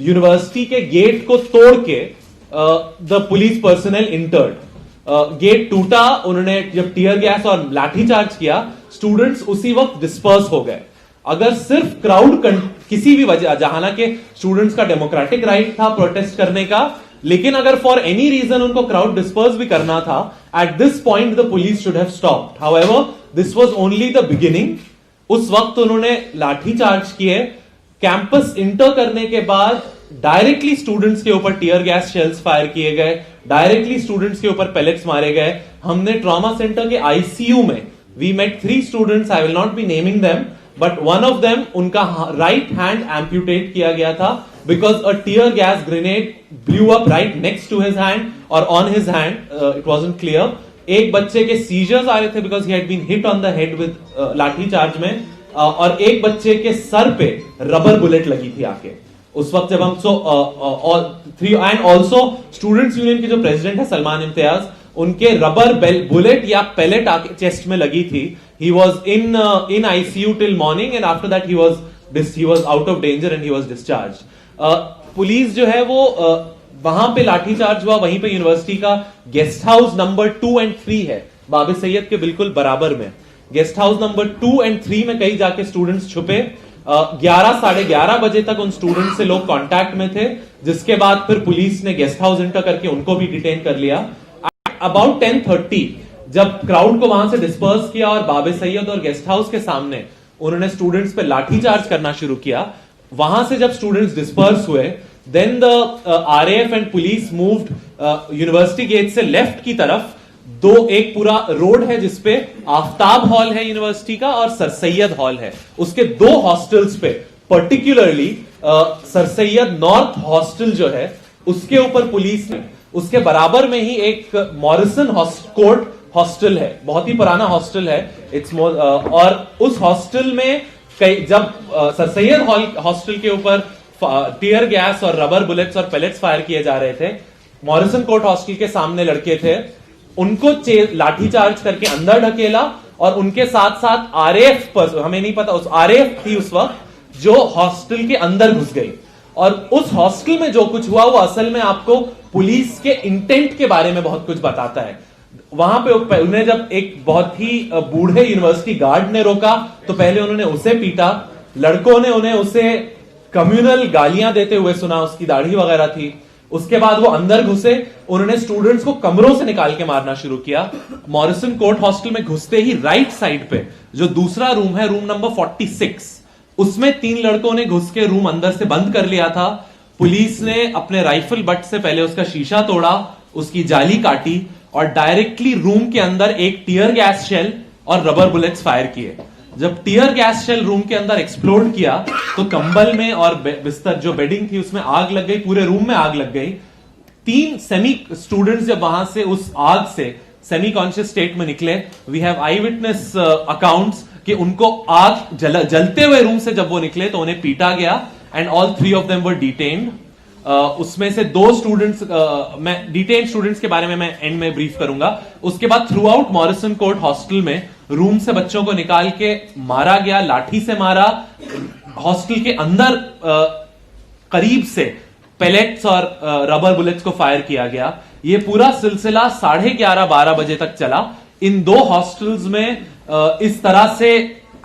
University के gate को तोड़ के the police personnel entered. Gate टूटा, उन्होंने जब टीयर गैस और लाठीचार्ज किया, स्टूडेंट्स उसी वक्त डिस्पर्स हो गए। अगर सिर्फ क्राउड किसी भी वजह, जहां के स्टूडेंट्स का डेमोक्रेटिक राइट था प्रोटेस्ट करने का, लेकिन अगर फॉर एनी रीजन उनको क्राउड डिस्पर्स भी करना था, at this point the police should have stopped. However this was only the beginning. उस वक्त उन्होंने लाठीचार्ज किए। कैंपस इंटर करने के बाद डायरेक्टली स्टूडेंट्स के ऊपर टीयर गैस शेल्स फायर किए गए, डायरेक्टली स्टूडेंट्स के ऊपर पेलेट्स मारे गए। हमने ट्रॉमा सेंटर के आईसीयू में we met 3 students, I will not be naming them, but one of them, उनका राइट हैंड एम्प्यूटेट किया गया था because a tear gas grenade blew up right next to his hand और on his hand, it wasn't clear. एक बच्चे के seizures आ रहे थे because he had been hit on the head with lathi charge में, और एक बच्चे के सर पे रबर बुलेट लगी थी आके उस वक्त जब हम। एंड ऑल्सो स्टूडेंट्स यूनियन के जो प्रेसिडेंट है सलमान इम्तियाज, उनके रबर बुलेट या पेलेट आके चेस्ट में लगी थी। He was in ICU till morning and after that he was out of danger and he was discharge. Police जो है वो वहां पे लाठीचार्ज हुआ, वहीं पे यूनिवर्सिटी का गेस्ट हाउस नंबर 2 और 3 है, बाबे सैयद के बिल्कुल बराबर में। गेस्ट हाउस नंबर 2 और 3 में कहीं जाके स्टूडेंट्स छुपे। 11 साढ़े 11 बजे तक उन स्टूडेंट से लोग कांटेक्ट में थे, जिसके बाद फिर पुलिस ने गेस्ट हाउस एंटर करके उनको भी डिटेन कर लिया। अबाउट 10:30 जब क्राउड को वहां से डिस्पर्स किया और बाबे सैयद और गेस्ट हाउस के सामने उन्होंने स्टूडेंट्स पे लाठीचार्ज करना शुरू किया, वहां से जब स्टूडेंट्स डिस्पर्स हुए, then the RAF and police moved university gate से लेफ्ट की तरफ। एक पूरा रोड है जिसपे आफ्ताब हॉल है यूनिवर्सिटी का और सर सैयद हॉल है, उसके 2 हॉस्टल्स पे particularly sir Syed north hostel जो है उसके ऊपर पुलिस ने, उसके बराबर में ही एक मॉरिसन कोर्ट हॉस्टल है, बहुत ही पुराना हॉस्टल है, इट्स और उस हॉस्टल में जब सर सैयद हॉस्टल के ऊपर टीयर गैस और रबर बुलेट्स और पेलेट्स फायर किए जा रहे थे, मॉरिसन कोर्ट हॉस्टल के सामने लड़के थे, उनको लाठीचार्ज करके अंदर ढकेला और उनके साथ साथ आरएएफ पर, हमें नहीं पता उस आरएएफ थी उस वक्त जो हॉस्टल के अंदर घुस गई। और उस हॉस्टल में जो कुछ हुआ वो असल में आपको पुलिस के इंटेंट के बारे में बहुत कुछ बताता है। वहां पे उन्हें जब एक बहुत ही बूढ़े यूनिवर्सिटी गार्ड ने रोका तो पहले उन्होंने उसे पीटा, लड़कों ने उन्हें उसे कम्युनल गालियां देते हुए सुना, उसकी दाढ़ी वगैरह थी। उसके बाद वो अंदर घुसे, उन्होंने स्टूडेंट्स को कमरों से निकाल के मारना शुरू किया। मॉरिसन कोर्ट हॉस्टल में घुसते ही राइट साइड पे जो दूसरा रूम है, रूम नंबर 46, उसमें 3 लड़कों ने घुस के रूम अंदर से बंद कर लिया था। पुलिस ने अपने राइफल बट से पहले उसका शीशा तोड़ा, उसकी जाली काटी और डायरेक्टली रूम के अंदर एक टीयर गैस शेल और रबर बुलेट्स फायर किए। जब टीयर गैस शेल रूम के अंदर एक्सप्लोड किया तो कंबल में और बिस्तर जो बेडिंग थी उसमें आग लग गई, पूरे रूम में आग लग गई। 3 सेमी स्टूडेंट्स जब वहां से उस आग से सेमी कॉन्शियस स्टेट में निकले, we have eye witness accounts कि उनको आग जलते हुए रूम से जब वो निकले तो उन्हें पीटा गया and all 3 of them were detained. उसमें से 2 स्टूडेंट्स, मैं डिटेन स्टूडेंट्स के बारे में मैं एंड में ब्रीफ करूंगा। उसके बाद through out Morrison court hostel में रूम से बच्चों को निकाल के मारा गया, लाठी से मारा। हॉस्टल के अंदर करीब से पेलेट्स और रबर बुलेट्स को फायर किया गया। ये पूरा सिलसिला 11:30-12 बजे तक चला। इन 2 हॉस्टल्स में इस तरह से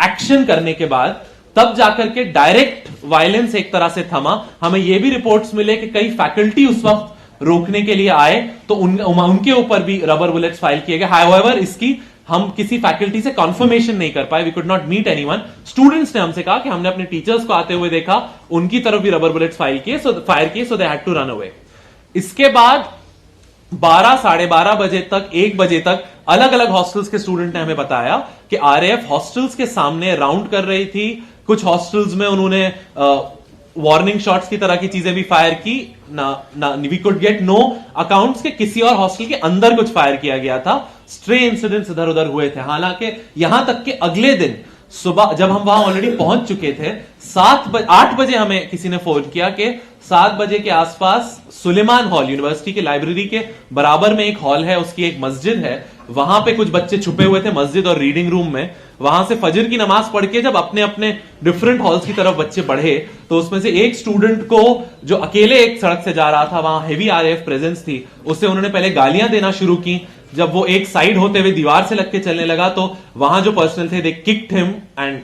एक्शन करने के बाद तब जाकर के डायरेक्ट वायलेंस एक तरह से थमा। हमें यह भी रिपोर्ट्स मिले कि कई फैकल्टी उस वक्त रोकने के लिए आए तो उनके ऊपर भी रबर बुलेट्स फायर किए गए। हाउएवर इसकी हम किसी फैकल्टी से कॉन्फर्मेशन नहीं कर पाए, we could not meet anyone. Students ने हमसे कहा कि हमने अपने टीचर्स को आते हुए देखा, उनकी तरफ भी रबर बुलेट्स फायर किए, so they had to run away. इसके बाद 12 साढ़े 12 बजे तक 1 बजे तक अलग अलग हॉस्टल्स के स्टूडेंट ने हमें बताया कि आरएएफ हॉस्टल्स के सामने राउंड कर रही थी। कुछ हॉस्टल्स में उन्होंने वार्निंग शॉट्स की तरह की चीजें भी फायर की। We could get no accounts के किसी और हॉस्टल के अंदर कुछ फायर किया गया था। स्ट्रे इंसिडेंट्स इधर उधर हुए थे। हालांकि यहां तक कि अगले दिन सुबह जब हम वहां ऑलरेडी पहुंच चुके थे, 8 बजे हमें किसी ने फोन किया कि 7 बजे के आसपास सुलेमान हॉल, यूनिवर्सिटी के लाइब्रेरी के बराबर में एक हॉल है, उसकी एक मस्जिद है, वहां पे कुछ बच्चे छुपे हुए थे मस्जिद और रीडिंग रूम में। वहां से फजर की नमाज पढ़ के जब अपने अपने डिफरेंट हॉल्स की तरफ बच्चे बढ़े, तो उसमें से एक स्टूडेंट को, जो अकेले एक सड़क से जा रहा था, वहां हेवी आरएएफ प्रेजेंस थी, उसे उन्होंने पहले गालियां देना शुरू की। जब वो एक साइड होते हुए दीवार से लग के चलने लगा, तो वहां जो पर्सनल थे, they kicked him and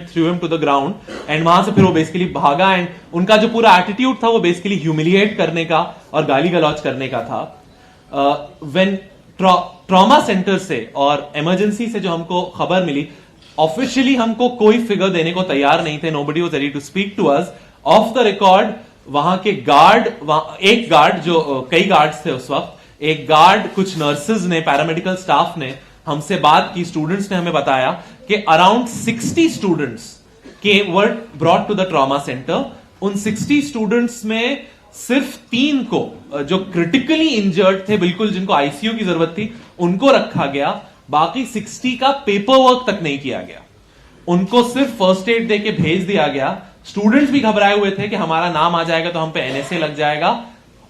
threw him to the ground, and वहां से फिर वो बेसिकली भागा, एंड उनका जो पूरा एटीट्यूड था वो बेसिकली ह्यूमिलिएट करने का और गाली गलौज करने का था। व्हेन ट्रॉमा सेंटर से और इमरजेंसी से जो हमको खबर मिली, ऑफिशियली हमको कोई फिगर देने को तैयार नहीं थे, nobody was ready to speak to us. Off the record वहां के गार्ड, एक गार्ड, जो कई गार्ड्स थे उस वक्त, एक गार्ड, कुछ नर्सेज ने, पैरामेडिकल स्टाफ ने हमसे बात की, स्टूडेंट्स ने हमें बताया कि around 60 students were brought to the trauma centre. उन 60 स्टूडेंट्स में सिर्फ 3 को, जो क्रिटिकली इंजर्ड थे, बिल्कुल जिनको आईसीयू की जरूरत थी, उनको रखा गया। बाकी 60 का पेपर वर्क तक नहीं किया गया, उनको सिर्फ फर्स्ट एड देके भेज दिया गया। स्टूडेंट्स भी घबराए हुए थे कि हमारा नाम आ जाएगा तो हम पे एनएसए लग जाएगा,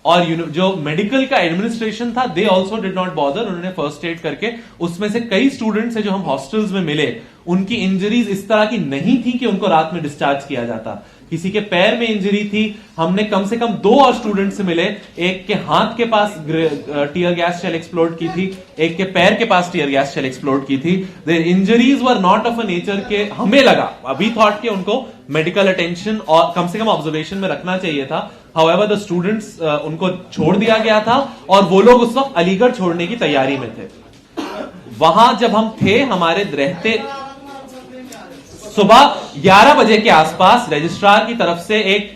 और जो मेडिकल का एडमिनिस्ट्रेशन था, they also did not bother. उन्होंने फर्स्ट एड करके, उसमें से कई स्टूडेंट्स हैं जो हम हॉस्टल्स में मिले, उनकी इंजरीज इस तरह की नहीं थी कि उनको रात में डिस्चार्ज किया जाता। किसी के पैर में इंजरी थी, हमने कम से कम 2 और स्टूडेंट से मिले, एक के हाथ के पास टीयर गैस शेल एक्सप्लोड की थी, एक के पैर के पास टीयर गैस शेल एक्सप्लोड की थी। Their injuries were not of a nature के हमें लगा, अभी थॉट के उनको मेडिकल अटेंशन और कम से कम ऑब्जर्वेशन में रखना चाहिए था। हाउएवर द स्टूडेंट्स, उनको छोड़ दिया गया था और वो लोग उस वक्त अलीगढ़ छोड़ने की तैयारी में थे। वहां जब हम थे, हमारे रहते सुबह 11 बजे के आसपास रजिस्ट्रार की तरफ से एक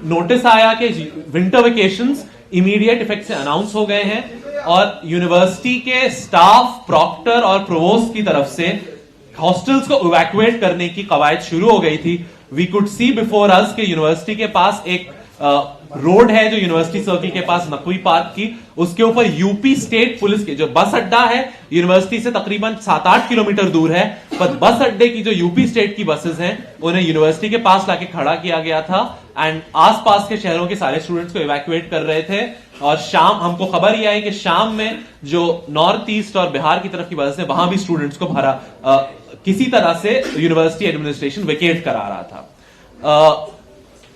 नोटिस आया कि विंटर वेकेशंस इमीडिएट इफेक्ट से अनाउंस हो गए हैं, और यूनिवर्सिटी के स्टाफ, प्रॉक्टर और प्रोवोस्ट की तरफ से हॉस्टल्स को इवैक्यूएट करने की कवायद शुरू हो गई थी। We could see before us के यूनिवर्सिटी के पास एक रोड है, जो यूनिवर्सिटी सर्किल के पास नकवी पार्क की, उसके ऊपर यूपी स्टेट पुलिस के जो बस अड्डा है, यूनिवर्सिटी से तकरीबन 7-8 किलोमीटर दूर है, पर बस अड्डे की जो यूपी स्टेट की बसेस हैं, उन्हें यूनिवर्सिटी के पास लाके खड़ा किया गया था, एंड आसपास के शहरों के सारे स्टूडेंट्स को इवैक्यूएट कर रहे थे। और शाम हमको खबर यह आई कि शाम में जो नॉर्थ ईस्ट और बिहार की तरफ की बस है, वहां भी स्टूडेंट्स को भरा किसी तरह से यूनिवर्सिटी एडमिनिस्ट्रेशन वेकेट करा रहा था।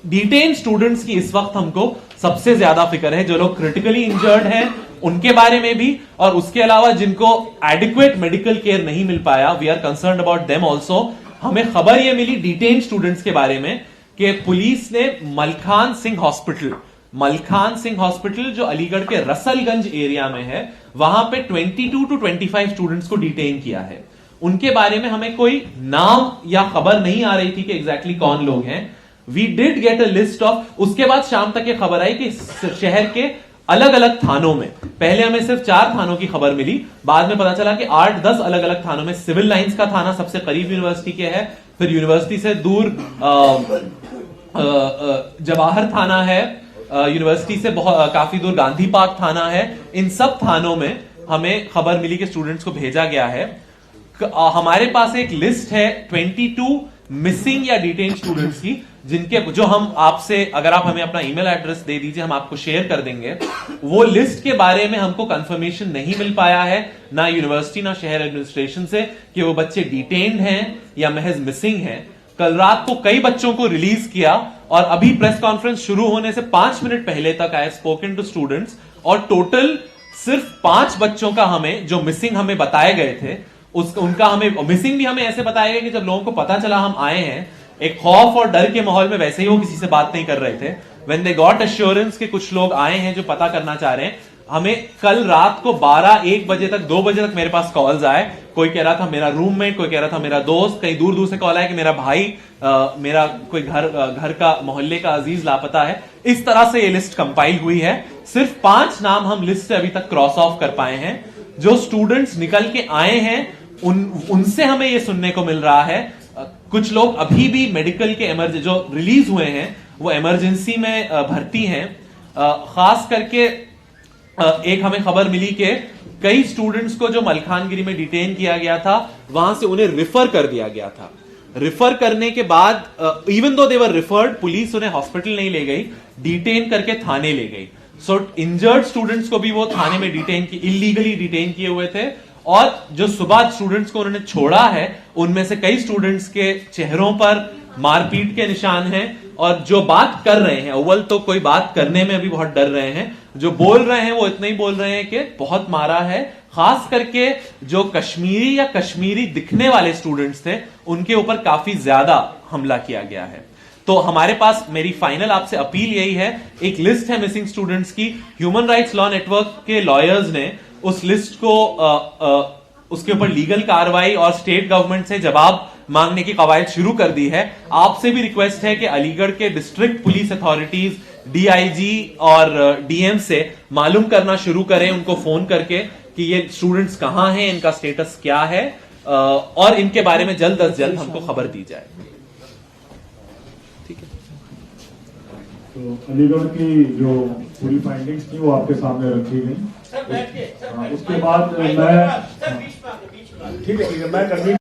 डिटेन स्टूडेंट्स की इस वक्त हमको सबसे ज्यादा फिक्र है, जो लोग क्रिटिकली इंजर्ड हैं उनके बारे में भी, और उसके अलावा जिनको एडिक्वेट मेडिकल केयर नहीं मिल पाया, we are concerned about them also. हमें खबर यह मिली डिटेन स्टूडेंट्स के बारे में कि पुलिस ने मलखान सिंह हॉस्पिटल जो अलीगढ़ के रसलगंज एरिया में है, वहां पे 22 to 25 स्टूडेंट्स को डिटेन किया है। उनके बारे में हमें कोई नाम या खबर नहीं आ रही थी कि एग्जैक्टली कौन लोग हैं। We did get a list of, उसके बाद शाम तक ये खबर आई कि शहर के अलग अलग थानों में, पहले हमें सिर्फ 4 थानों की खबर मिली, बाद में पता चला कि 8-10 अलग अलग थानों में, सिविल लाइंस का थाना सबसे करीब यूनिवर्सिटी के है, फिर यूनिवर्सिटी से दूर जवाहर थाना है, यूनिवर्सिटी से काफी दूर गांधी पार्क थाना है। इन सब थानों में हमें खबर मिली कि स्टूडेंट्स को भेजा गया है। हमारे पास एक लिस्ट है 22 मिसिंग या डिटेन स्टूडेंट्स की, जिनके जो हम आपसे, अगर आप हमें अपना ईमेल एड्रेस दे दीजिए, हम आपको शेयर कर देंगे। वो लिस्ट के बारे में हमको कंफर्मेशन नहीं मिल पाया है, ना यूनिवर्सिटी ना शहर एडमिनिस्ट्रेशन से, कि वो बच्चे डिटेन्ड हैं या महज मिसिंग हैं। कल रात को कई बच्चों को रिलीज किया, और अभी प्रेस कॉन्फ्रेंस शुरू होने से 5 मिनट पहले तक I have spoken to students, और टोटल सिर्फ 5 बच्चों का हमें, जो मिसिंग हमें बताए गए थे, उनका हमें मिसिंग भी हमें ऐसे बताया गया कि जब लोगों को पता चला हम आए हैं, एक खौफ और डर के माहौल में वैसे ही वो किसी से बात नहीं कर रहे थे। व्हेन दे गॉट एश्योरेंस के कुछ लोग आए हैं जो पता करना चाह रहे हैं, हमें कल रात को 12-1 बजे तक, 2 बजे तक मेरे पास कॉल्स आए। कोई कह रहा था मेरा रूममेट, कोई कह रहा था मेरा दोस्त, कहीं दूर दूर से कॉल आया कि मेरा भाई, मेरा कोई घर का मोहल्ले का अजीज लापता है। इस तरह से ये लिस्ट कंपाइल हुई है। सिर्फ 5 नाम हम लिस्ट से अभी तक क्रॉस ऑफ कर पाए हैं। जो स्टूडेंट्स निकल के आए हैं उनसे हमें ये सुनने को मिल रहा है, कुछ लोग अभी भी मेडिकल के जो रिलीज हुए हैं वो इमरजेंसी में भर्ती हैं। खास करके एक हमें खबर मिली कि कई स्टूडेंट्स को जो मलखानगिरी में डिटेन किया गया था वहां से उन्हें रिफर कर दिया गया था। रिफर करने के बाद इवन दो दे वर रिफर्ड, पुलिस उन्हें हॉस्पिटल नहीं ले गई, डिटेन करके थाने ले गई। सो इंजर्ड स्टूडेंट्स को भी वो थाने में इलीगली डिटेन किए हुए थे। और जो सुबह स्टूडेंट्स को उन्होंने छोड़ा है उनमें से कई स्टूडेंट्स के चेहरों पर मारपीट के निशान हैं, और जो बात कर रहे हैं, अव्वल तो कोई बात करने में अभी बहुत डर रहे हैं, जो बोल रहे हैं वो इतना ही बोल रहे हैं कि बहुत मारा है। खास करके जो कश्मीरी या कश्मीरी दिखने वाले स्टूडेंट्स थे उनके ऊपर काफी ज्यादा हमला किया गया है। तो हमारे पास मेरी फाइनल आपसे अपील यही है, एक लिस्ट है मिसिंग स्टूडेंट्स की, ह्यूमन राइट्स लॉ नेटवर्क के लॉयर्स ने उस लिस्ट को उसके ऊपर लीगल कार्रवाई और स्टेट गवर्नमेंट से जवाब मांगने की कवायद शुरू कर दी है। आपसे भी रिक्वेस्ट है कि अलीगढ़ के डिस्ट्रिक्ट पुलिस अथॉरिटीज, डीआईजी और डीएम से मालूम करना शुरू करें, उनको फोन करके कि ये स्टूडेंट्स कहां हैं, इनका स्टेटस क्या है, और इनके बारे में जल्द अज जल्द हमको खबर दी जाए। ठीक है। तो अलीगढ़ की जो पूरी फाइंडिंग्स थी वो आपके सामने रखी गई। उसके बाद मैं ठीक है मैं